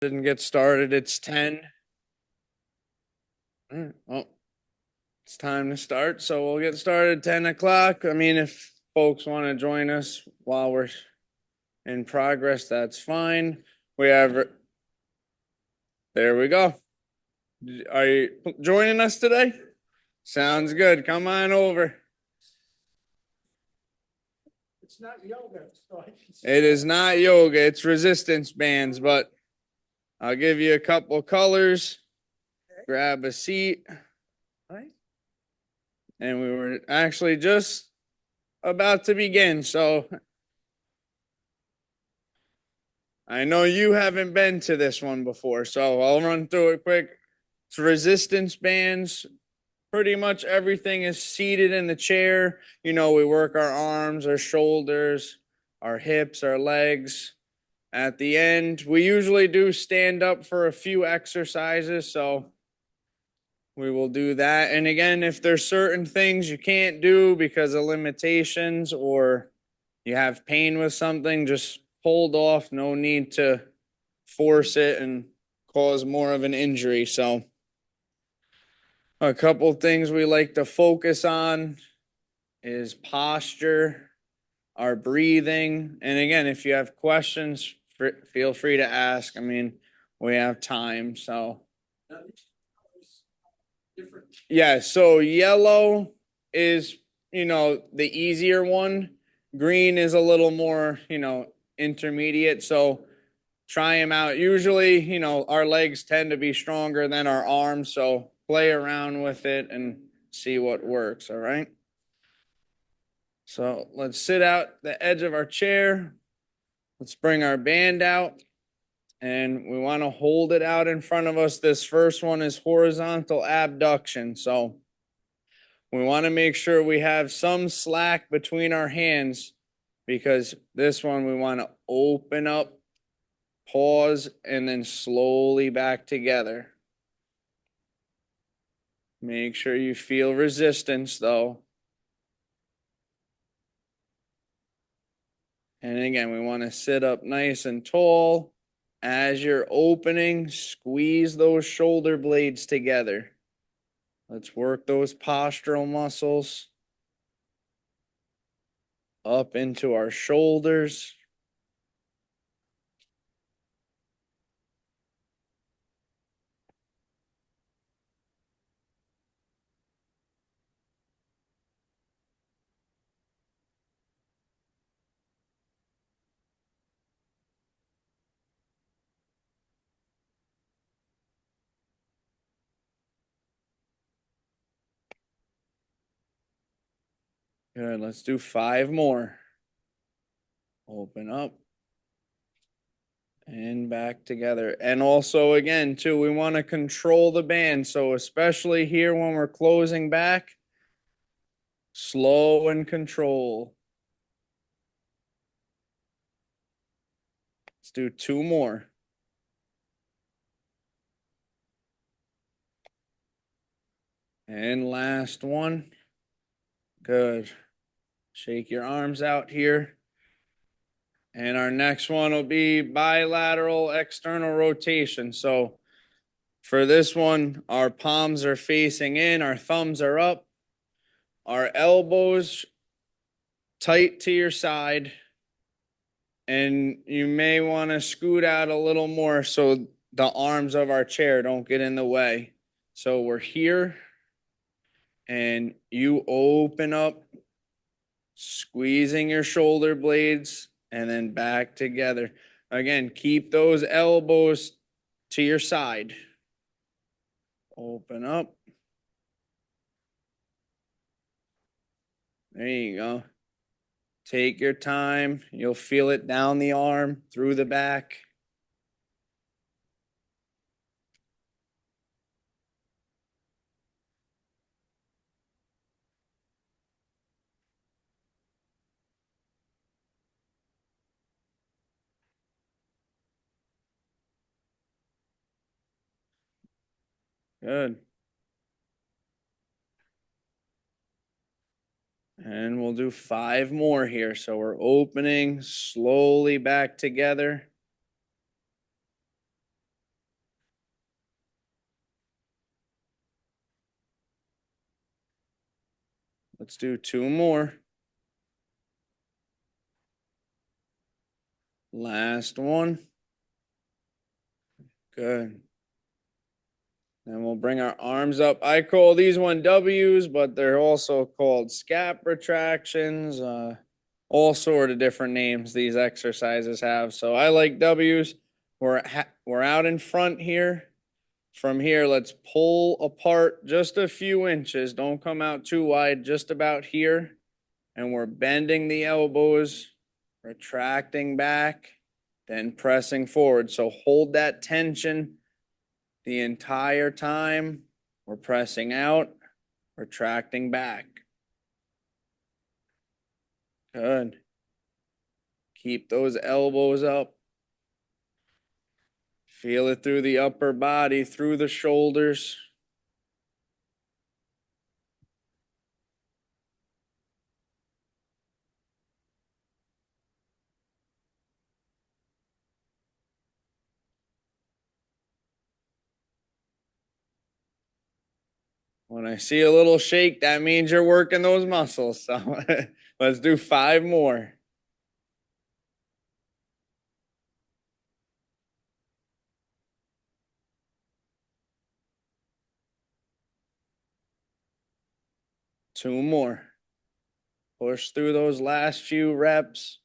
Didn't get started. It's 10. Well, it's time to start. So we'll get started 10 o'clock. I mean, if folks want to join us while we're in progress, that's fine. There we go. Are you joining us today? Sounds good. Come on over. It's not yoga, so It is not yoga, it's resistance bands, but I'll give you a couple colors. Grab a seat. Right. And we were actually just about to begin. So I know you haven't been to this one before, so I'll run through it quick. It's resistance bands. Pretty much everything is seated in the chair. You know, we work our arms, our shoulders, our hips, our legs. At the end, we usually do stand up for a few exercises, so we will do that. And again, if there's certain things you can't do because of limitations or you have pain with something, just hold off. No need to force it and cause more of an injury. So, a couple things we like to focus on is posture, our breathing. And again, if you have questions, feel free to ask. I mean, we have time. So, yeah, so yellow is, the easier one. Green is a little more, intermediate. So try them out. Usually, our legs tend to be stronger than our arms. So play around with it and see what works. All right. So let's sit out the edge of our chair. Let's bring our band out and we want to hold it out in front of us. This first one is horizontal abduction. So we want to make sure we have some slack between our hands because this one we want to open up, pause, and then slowly back together. Make sure you feel resistance though. And again, we want to sit up nice and tall. As you're opening, squeeze those shoulder blades together. Let's work those postural muscles up into our shoulders. Good. Let's do 5 more. Open up and back together. And also, again, too, we want to control the band. So, especially here when we're closing back, slow and control. Let's do 2 more. And last one. Good. Shake your arms out here. And our next one will be bilateral external rotation. So for this one, our palms are facing in, our thumbs are up, our elbows tight to your side. And you may want to scoot out a little more so the arms of our chair don't get in the way. So we're here and you open up, squeezing your shoulder blades and then back together. Again, keep those elbows to your side. Open up. There you go. Take your time. You'll feel it down the arm, through the back. Good. And we'll do 5 more here. So we're opening slowly back together. Let's do 2 more. Last one. Good. Then we'll bring our arms up. I call these one W's, but they're also called scap retractions. All sort of different names these exercises have. So I like W's. We're out in front here. From here, let's pull apart just a few inches. Don't come out too wide, just about here. And we're bending the elbows, retracting back, then pressing forward. So hold that tension the entire time. We're pressing out, retracting back. Good. Keep those elbows up. Feel it through the upper body, through the shoulders. When I see a little shake, that means you're working those muscles. So let's do 5 more. Two more. Push through those last few reps.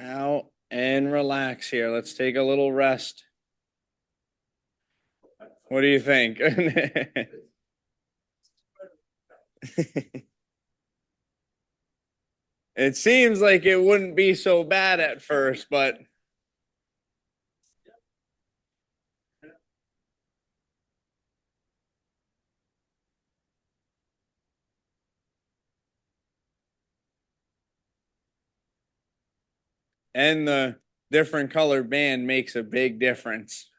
Out and relax here. Let's take a little rest. What do you think? It seems like it wouldn't be so bad at first, but and the different color band makes a big difference.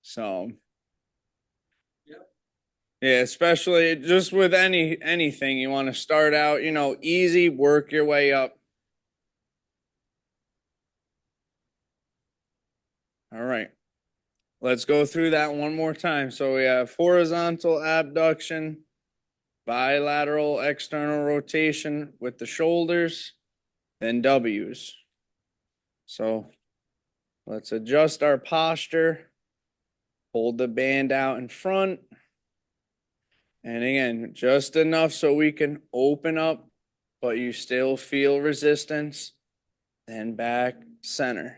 So yeah, especially just with anything you want to start out, easy, work your way up. All right. Let's go through that one more time. So we have horizontal abduction, bilateral external rotation with the shoulders, then W's. So let's adjust our posture, hold the band out in front. And again, just enough so we can open up, but you still feel resistance. Then back center.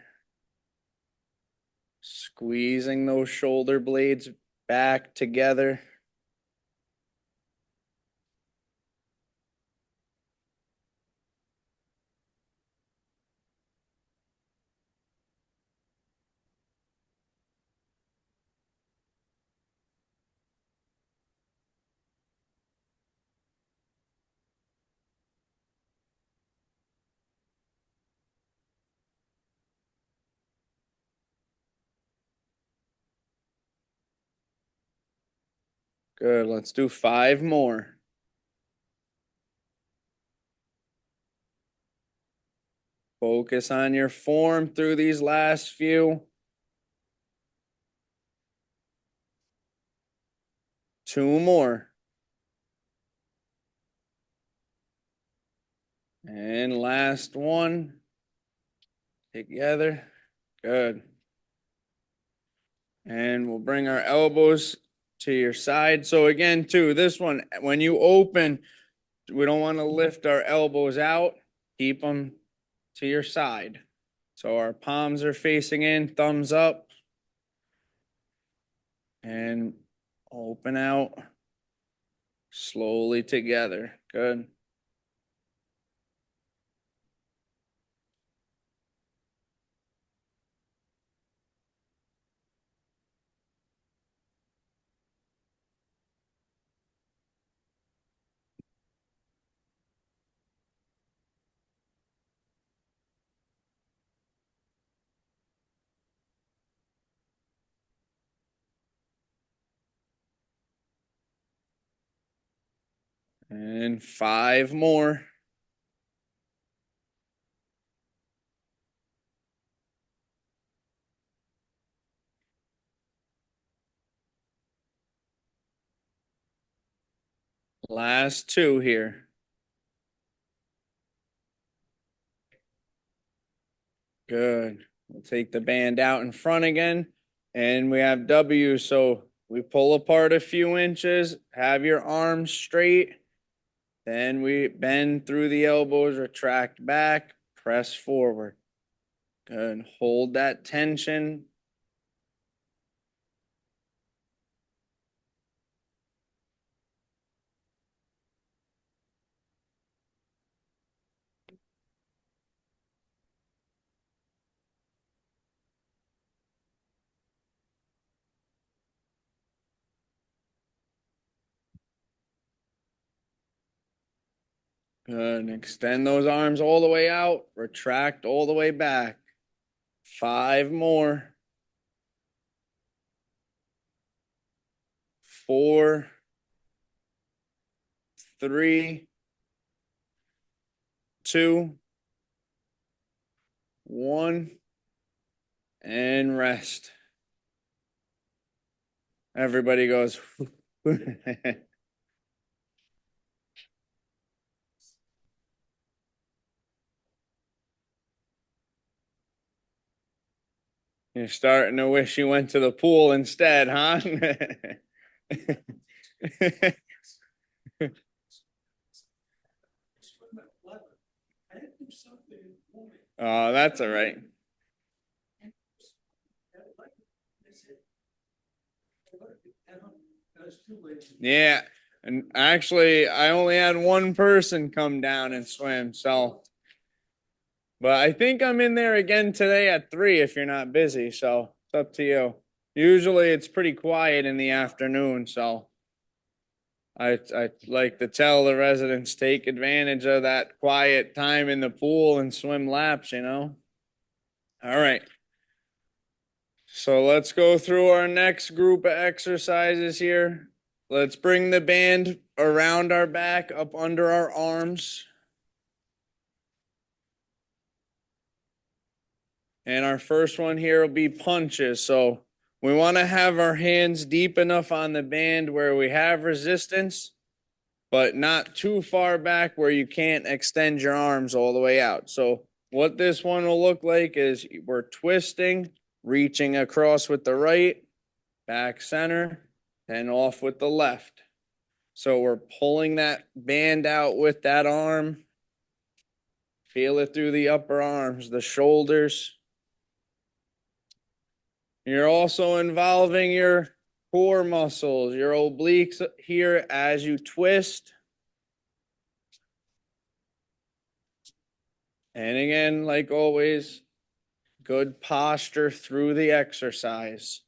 Squeezing those shoulder blades back together. Good. Let's do 5 more. Focus on your form through these last few. 2 more. And last one. Together. Good. And we'll bring our elbows to your side. So again, too, this one, when you open, we don't want to lift our elbows out. Keep them to your side. So our palms are facing in, thumbs up. And open out. Slowly together. Good. And 5 more. Last two here. Good. We'll take the band out in front again. And we have W. So we pull apart a few inches, have your arms straight. Then we bend through the elbows, retract back, press forward. Good. Hold that tension. Good. Extend those arms all the way out, retract all the way back. 5 more. 4, 3, 2, 1, and rest. Everybody goes. You're starting to wish you went to the pool instead, huh? Swim at 11. I had to do something in the morning. Oh, that's all right. At 11, I said, I was too lazy. Yeah. And actually, I only had one person come down and swim, so. But I think I'm in there again today at 3 if you're not busy, so it's up to you. Usually it's pretty quiet in the afternoon, so I like to tell the residents take advantage of that quiet time in the pool and swim laps, you know. All right. So let's go through our next group of exercises here. Let's bring the band around our back, up under our arms. And our first one here will be punches. So we want to have our hands deep enough on the band where we have resistance, but not too far back where you can't extend your arms all the way out. So what this one will look like is we're twisting, reaching across with the right, back center, and off with the left. So we're pulling that band out with that arm. Feel it through the upper arms, the shoulders. You're also involving your core muscles, your obliques here as you twist. And again, like always, good posture through the exercise.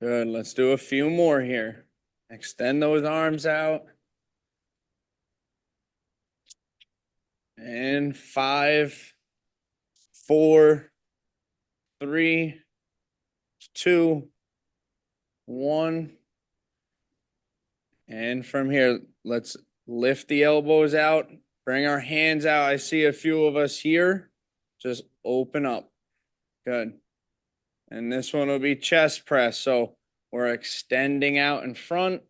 Good. Let's do a few more here. Extend those arms out. And 5, 4, 3, 2, 1. And from here, let's lift the elbows out, bring our hands out. I see a few of us here. Just open up. Good. And this one will be chest press. So we're extending out in front,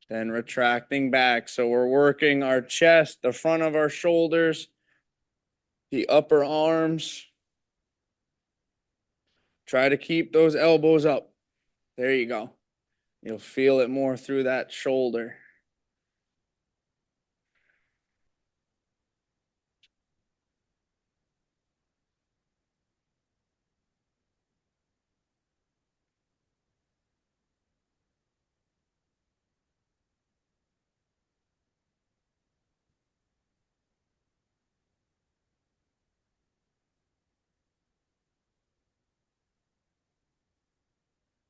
then retracting back. So we're working our chest, the front of our shoulders, the upper arms. Try to keep those elbows up. There you go. You'll feel it more through that shoulder.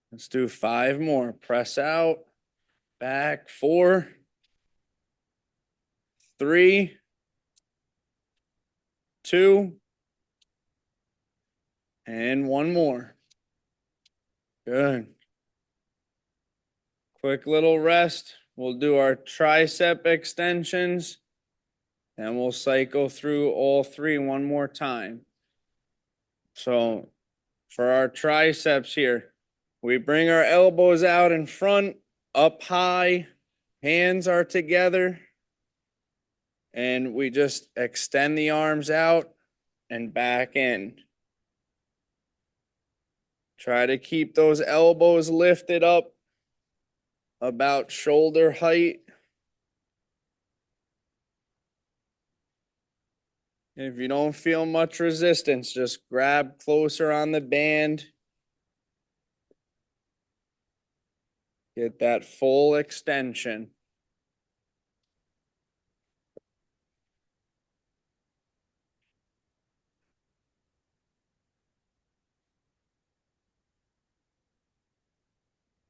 Let's do 5 more. Press out. back, 4, 3, 2, and one more. Good. Quick little rest. We'll do our tricep extensions. And we'll cycle through all 3 one more time. So for our triceps here, we bring our elbows out in front, up high, hands are together, and we just extend the arms out and back in. Try to keep those elbows lifted up about shoulder height. If you don't feel much resistance, just grab closer on the band. Get that full extension.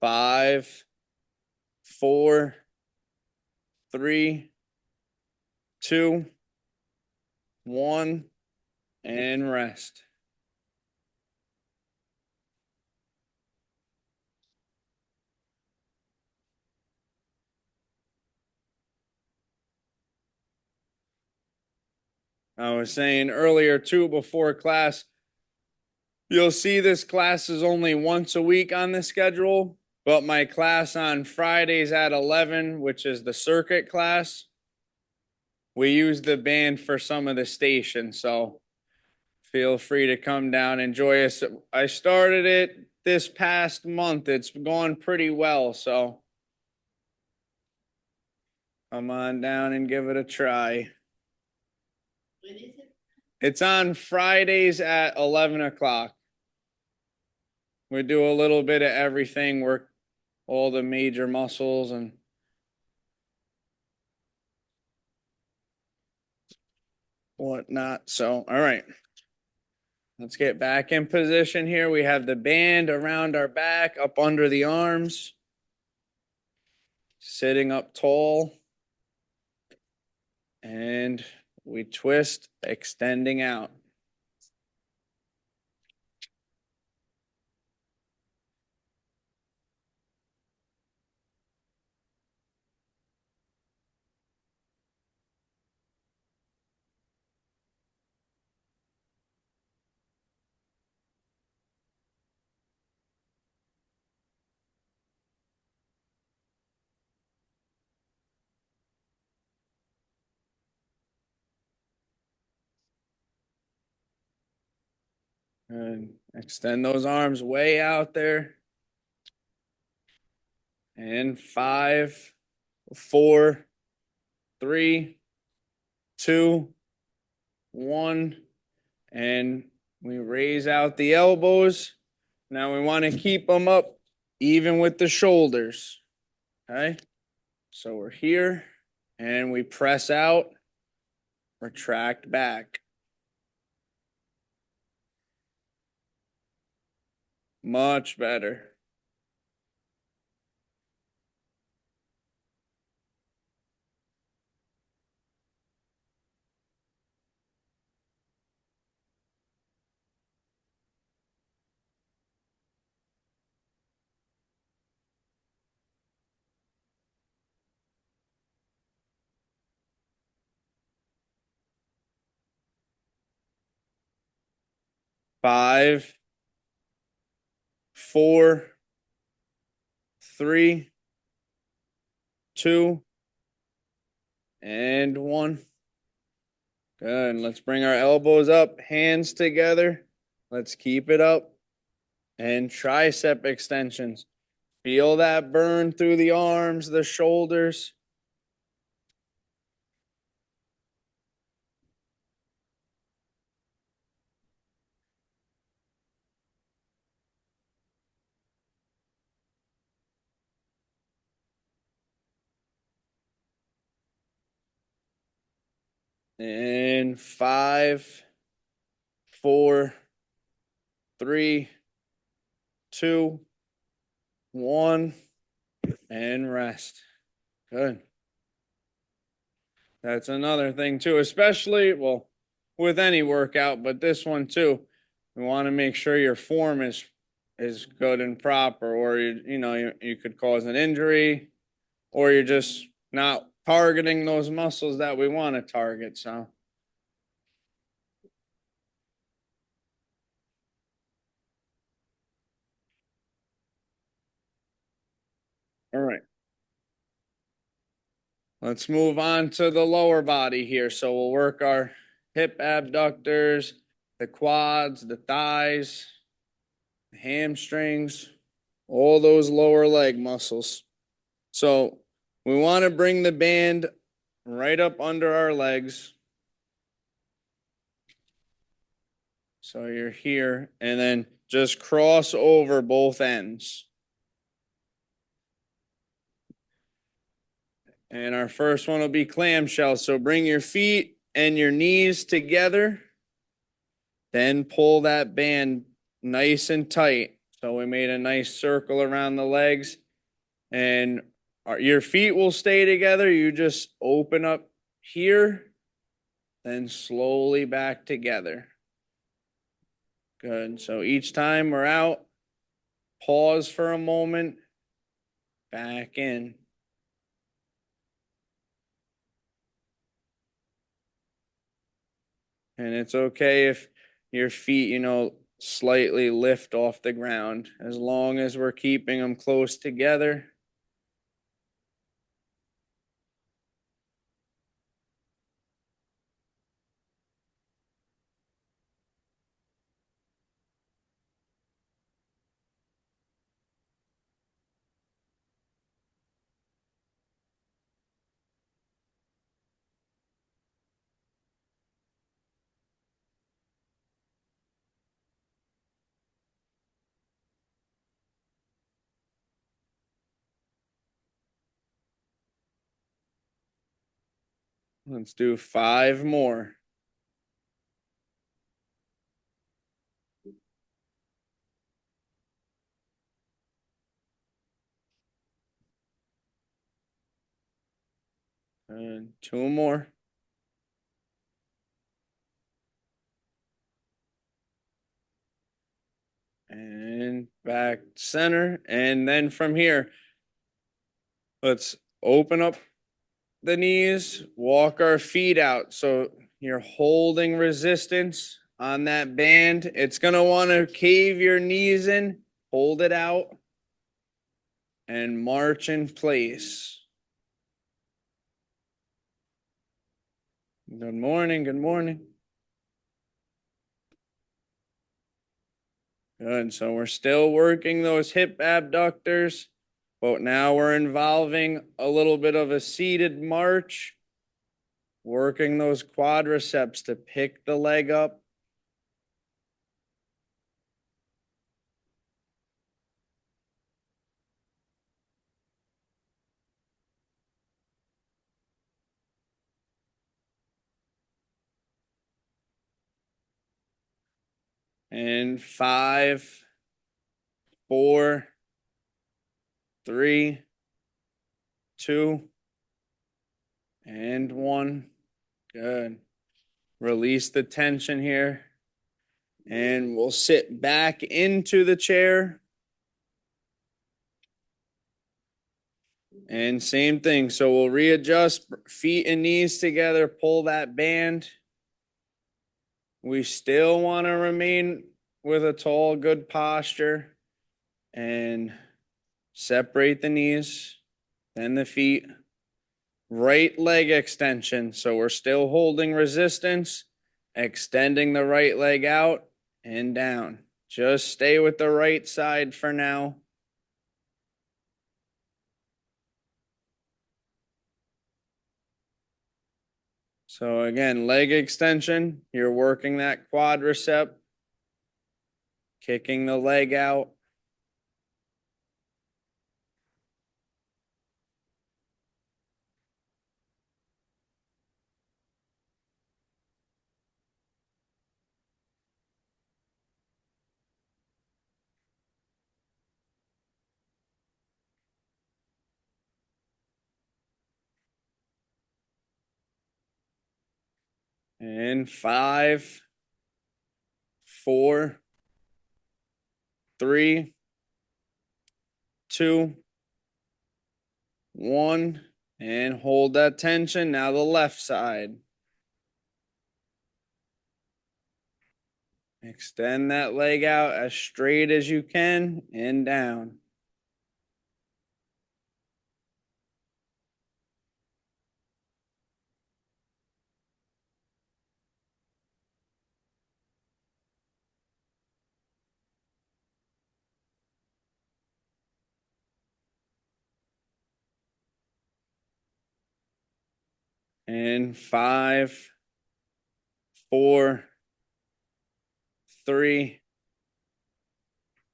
Five, 4, 3, 2, 1, and rest. I was saying earlier too, before class, you'll see this class is only once a week on the schedule, but my class on Fridays at 11, which is the circuit class, we use the band for some of the stations, so feel free to come down, enjoy us. I started it this past month. It's gone pretty well, so come on down and give it a try. When is it? It's on Fridays at 11 o'clock. We do a little bit of everything, work all the major muscles and whatnot. So, all right. Let's get back in position here. We have the band around our back, up under the arms, sitting up tall. And we twist, extending out. And extend those arms way out there. And 5, 4, 3, 2, 1. And we raise out the elbows. Now we want to keep them up even with the shoulders. Okay. So we're here and we press out, retract back. Much better. Five, 4, 3, 2, and 1. Good. Let's bring our elbows up, hands together. Let's keep it up. And tricep extensions. Feel that burn through the arms, the shoulders. And 5, 4, 3, 2, 1. and rest. Good. That's another thing too, especially, well, with any workout, but this one too. We want to make sure your form is good and proper, or you could cause an injury, or you're just not targeting those muscles that we want to target. So, all right. Let's move on to the lower body here. So we'll work our hip abductors, the quads, the thighs, the hamstrings, all those lower leg muscles. So we want to bring the band right up under our legs. So you're here, and then just cross over both ends. And our first one will be clamshell. So bring your feet and your knees together. Then pull that band nice and tight. So we made a nice circle around the legs. And your feet will stay together. You just open up here, then slowly back together. Good. So each time we're out, pause for a moment, back in. And it's okay if your feet, slightly lift off the ground, as long as we're keeping them close together. Let's do 5 more. And 2 more. And back center. And then from here, let's open up the knees, walk our feet out. So you're holding resistance on that band. It's going to want to cave your knees in, hold it out, and march in place. Good morning. Good morning. Good. So we're still working those hip abductors, but now we're involving a little bit of a seated march, working those quadriceps to pick the leg up. And 5, 4, 3, 2, and 1. Good. Release the tension here. And we'll sit back into the chair. And same thing. So we'll readjust feet and knees together, pull that band. We still want to remain with a tall, good posture and separate the knees, then the feet. Right leg extension. So we're still holding resistance, extending the right leg out and down. Just stay with the right side for now. So again, leg extension, you're working that quadricep, kicking the leg out. And 5, 4, 3, 2, 1, and hold that tension. Now the left side. Extend that leg out as straight as you can and down. And 5, 4, 3,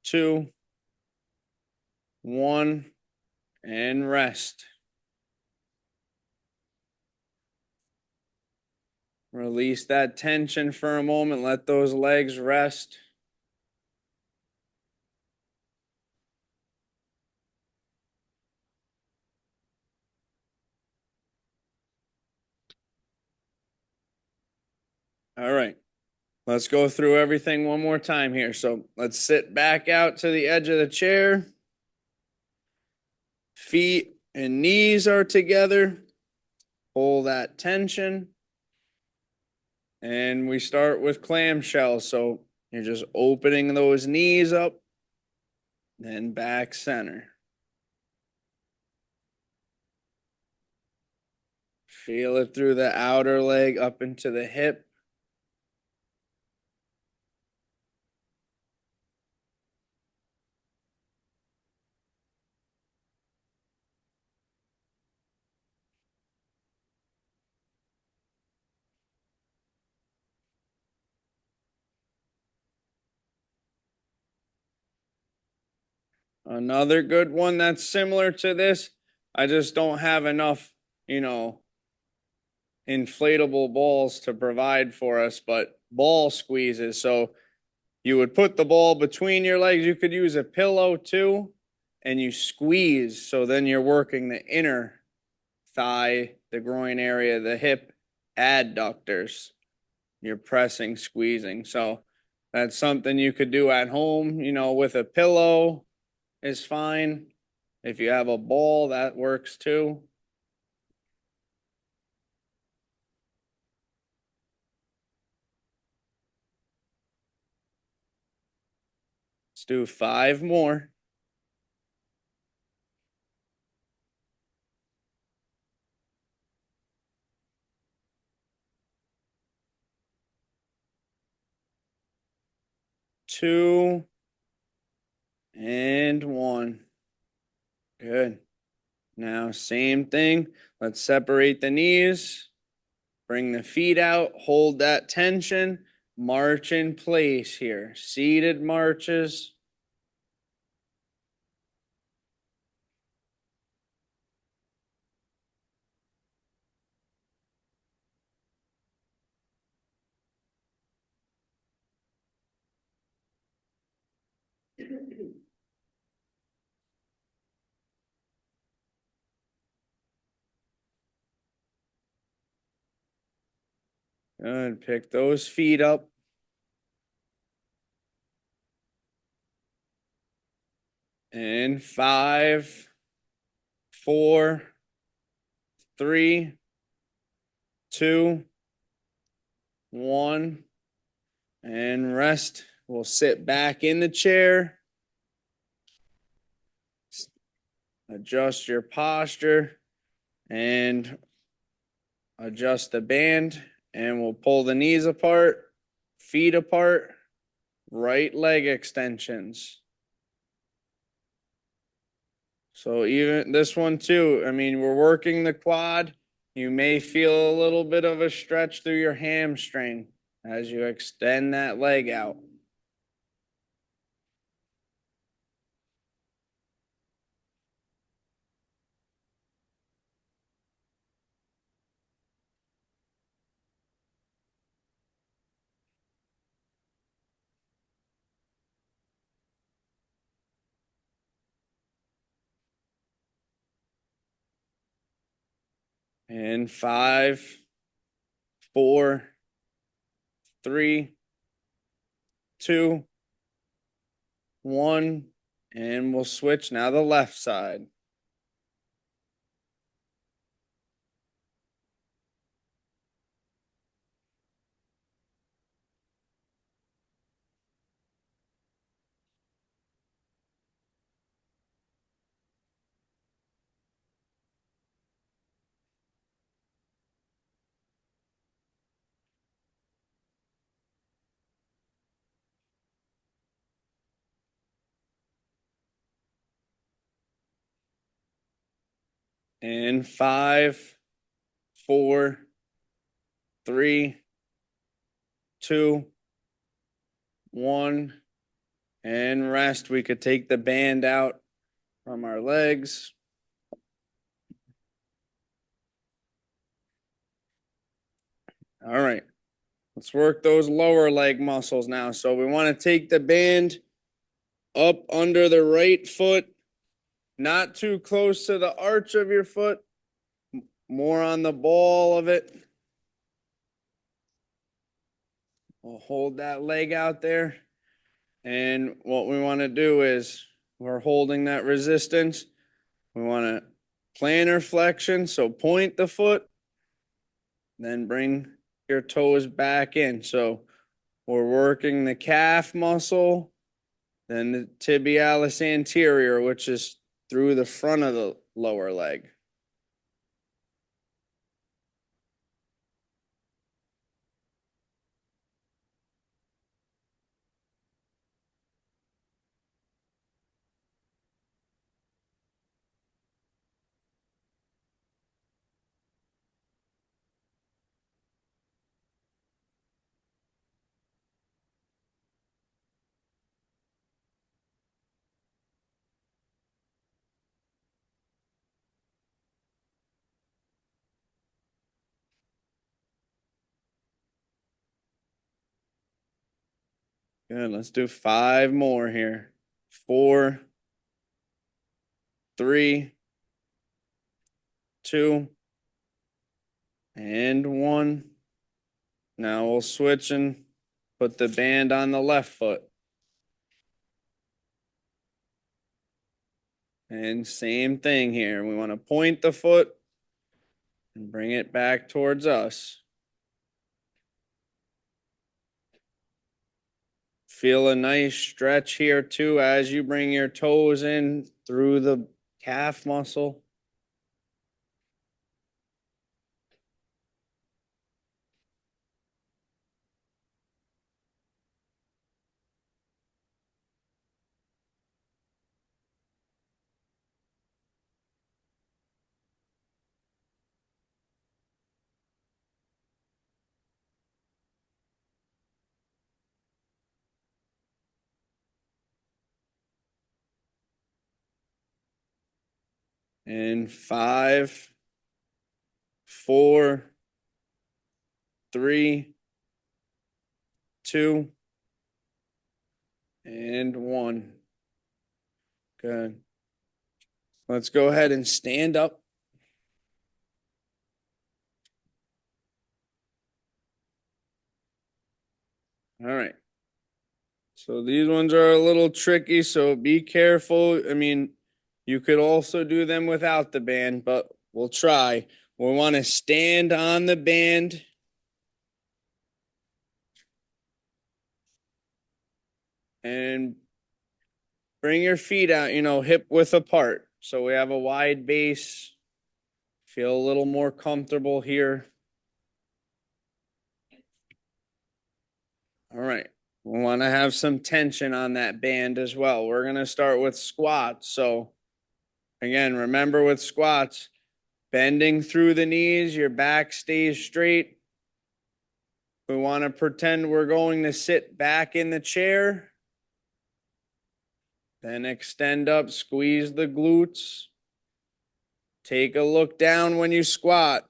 2, 1, and rest. Release that tension for a moment. Let those legs rest. All right. Let's go through everything one more time here. So let's sit back out to the edge of the chair. Feet and knees are together. Pull that tension. And we start with clamshell. So you're just opening those knees up, then back center. Feel it through the outer leg up into the hip. Another good one that's similar to this. I just don't have enough, inflatable balls to provide for us, but ball squeezes. So you would put the ball between your legs. You could use a pillow too, and you squeeze. So then you're working the inner thigh, the groin area, the hip adductors. You're pressing, squeezing. So that's something you could do at home, with a pillow is fine. If you have a ball, that works too. Let's do 5 more. Two and 1. Good. Now, same thing. Let's separate the knees. Bring the feet out. Hold that tension. March in place here. Seated marches. Good. Pick those feet up. And 5, 4, 3, 2, 1. And rest. We'll sit back in the chair. Adjust your posture and adjust the band. And we'll pull the knees apart, feet apart, right leg extensions. So even this one too, I mean, we're working the quad. You may feel a little bit of a stretch through your hamstring as you extend that leg out. And 5, 4, 3, 2, 1, and we'll switch now the left side. And 5, 4, 3, 2, 1, and rest. We could take the band out from our legs. All right. Let's work those lower leg muscles now. So we want to take the band up under the right foot, not too close to the arch of your foot, more on the ball of it. We'll hold that leg out there. And what we want to do is we're holding that resistance. We want to plantar flexion. So point the foot, then bring your toes back in. So we're working the calf muscle, then the tibialis anterior, which is through the front of the lower leg. Good. Let's do 5 more here. 4, 3, 2, and 1. Now we'll switch and put the band on the left foot. And same thing here. We want to point the foot and bring it back towards us. Feel a nice stretch here too as you bring your toes in through the calf muscle. And 5, 4, 3, 2, and 1. Good. Let's go ahead and stand up. All right. So these ones are a little tricky, so be careful. I mean, you could also do them without the band, but we'll try. We want to stand on the band. And bring your feet out, hip width apart. So we have a wide base. Feel a little more comfortable here. All right. We want to have some tension on that band as well. We're going to start with squats. So again, remember with squats, bending through the knees, your back stays straight. We want to pretend we're going to sit back in the chair. Then extend up, squeeze the glutes. Take a look down when you squat.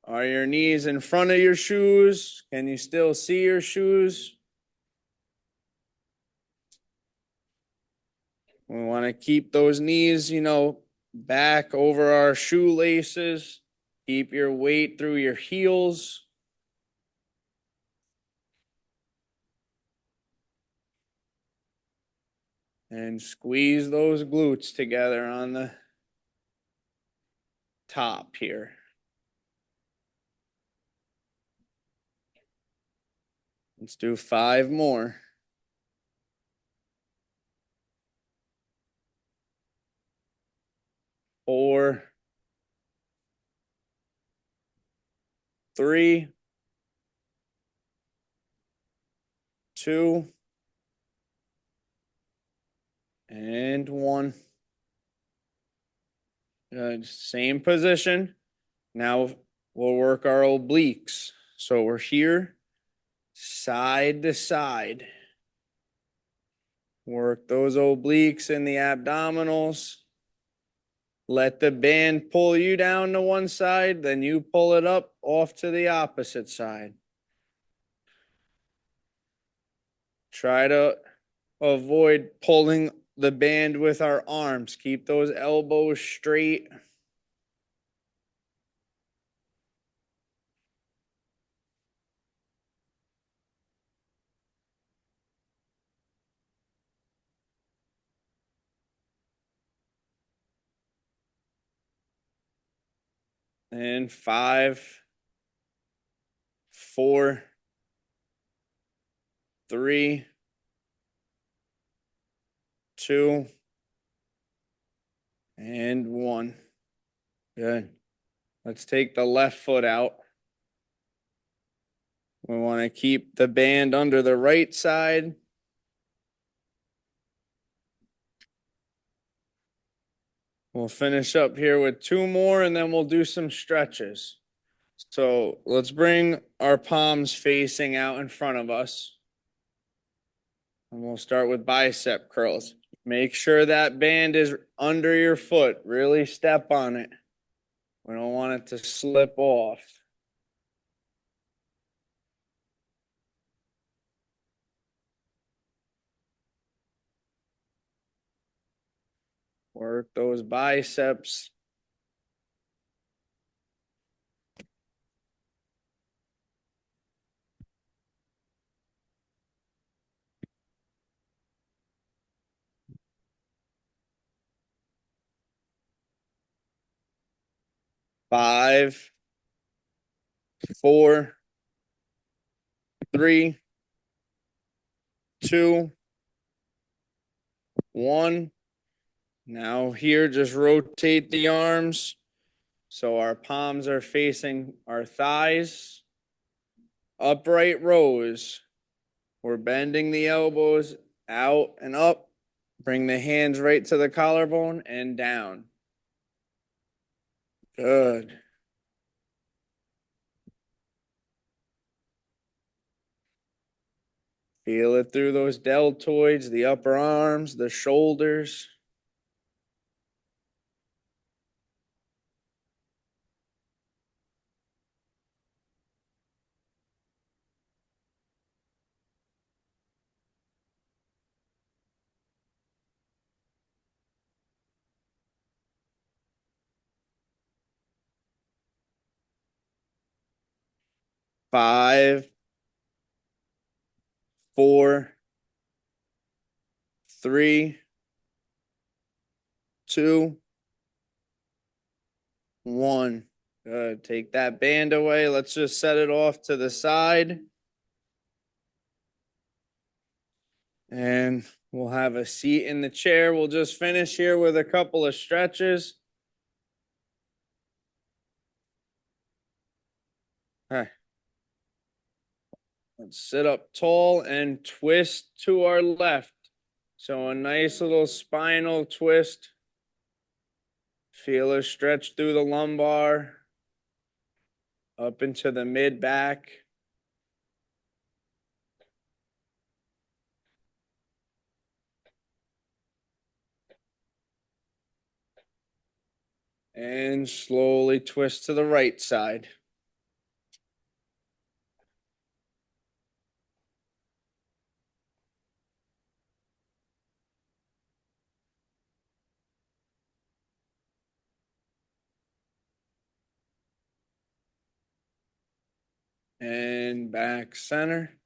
Are your knees in front of your shoes? Can you still see your shoes? We want to keep those knees, back over our shoelaces. Keep your weight through your heels. And squeeze those glutes together on the top here. Let's do 5 more. 4, 3, 2, and 1. Good. Same position. Now we'll work our obliques. So we're here, side to side. Work those obliques and the abdominals. Let the band pull you down to one side, then you pull it up off to the opposite side. Try to avoid pulling the band with our arms. Keep those elbows straight. And 5, 4, 3, 2, and 1. Good. Let's take the left foot out. We want to keep the band under the right side. We'll finish up here with 2 more and then we'll do some stretches. So let's bring our palms facing out in front of us. And we'll start with bicep curls. Make sure that band is under your foot. Really step on it. We don't want it to slip off. Work those biceps. Five, 4, 3, 2, 1. Now here, just rotate the arms so our palms are facing our thighs. Upright rows. We're bending the elbows out and up. Bring the hands right to the collarbone and down. Good. Feel it through those deltoids, the upper arms, the shoulders. Five, 4, 3, 2, 1. Good. Take that band away. Let's just set it off to the side. And we'll have a seat in the chair. We'll just finish here with a couple of stretches. All right. Let's sit up tall and twist to our left. So a nice little spinal twist. Feel a stretch through the lumbar, up into the mid back. And slowly twist to the right side. And back center.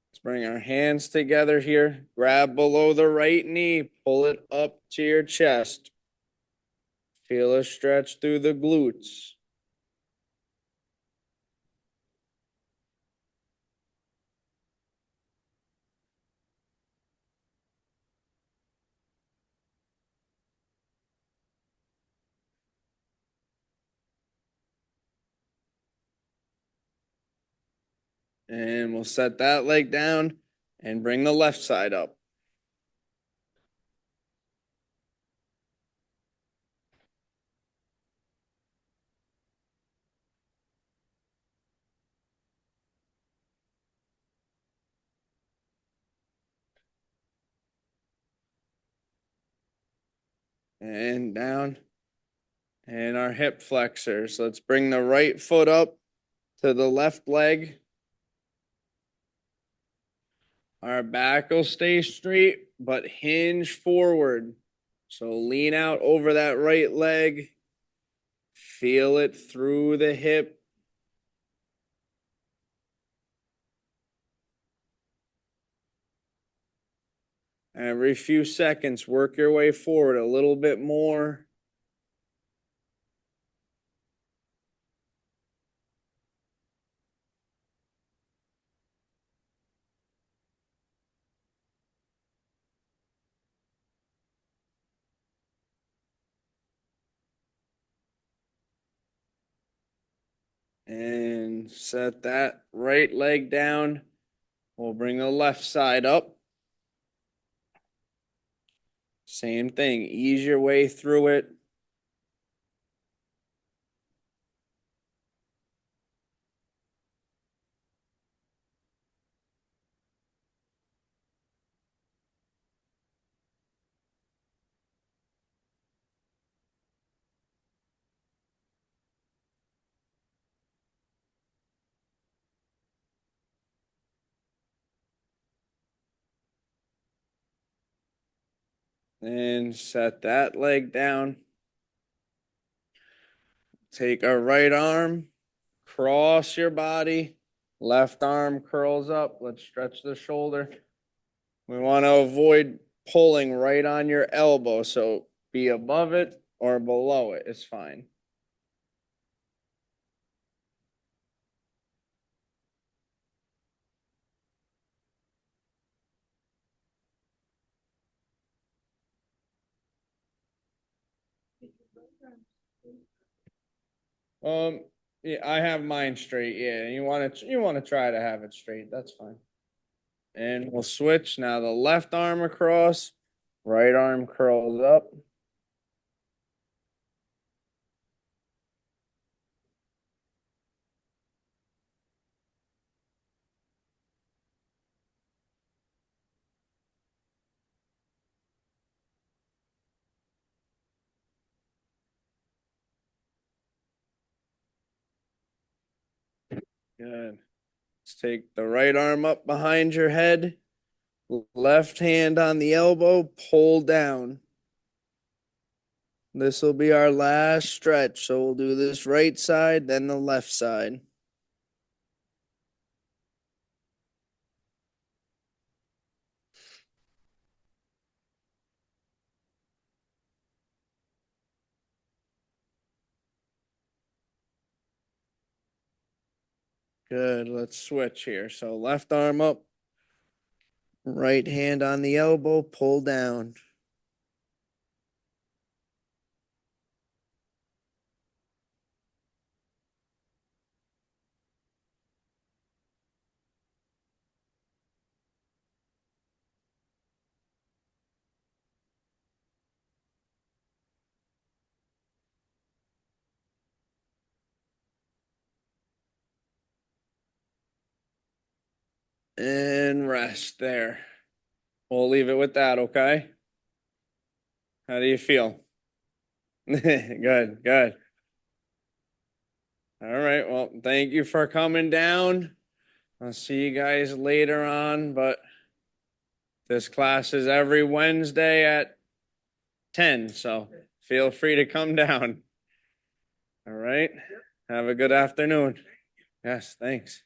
Let's bring our hands together here. Grab below the right knee, pull it up to your chest. Feel a stretch through the glutes. And we'll set that leg down and bring the left side up. And down. And our hip flexors. Let's bring the right foot up to the left leg. Our back will stay straight, but hinge forward. So lean out over that right leg. Feel it through the hip. Every few seconds, work your way forward a little bit more. And set that right leg down. We'll bring the left side up. Same thing, ease your way through it. And set that leg down. Take our right arm, cross your body, left arm curls up. Let's stretch the shoulder. We want to avoid pulling right on your elbow, so be above it or below it is fine. Yeah, I have mine straight. Yeah, you want to try to have it straight. That's fine. And we'll switch now. The left arm across, right arm curls up. Good. Let's take the right arm up behind your head, left hand on the elbow, pull down. This will be our last stretch. So we'll do this right side, then the left side. Good. Let's switch here. So left arm up, right hand on the elbow, pull down. And rest there. We'll leave it with that, okay? How do you feel? Good, good. All right. Well, thank you for coming down. I'll see you guys later on, but this class is every Wednesday at 10, so feel free to come down. All right. Have a good afternoon. Yes, thanks.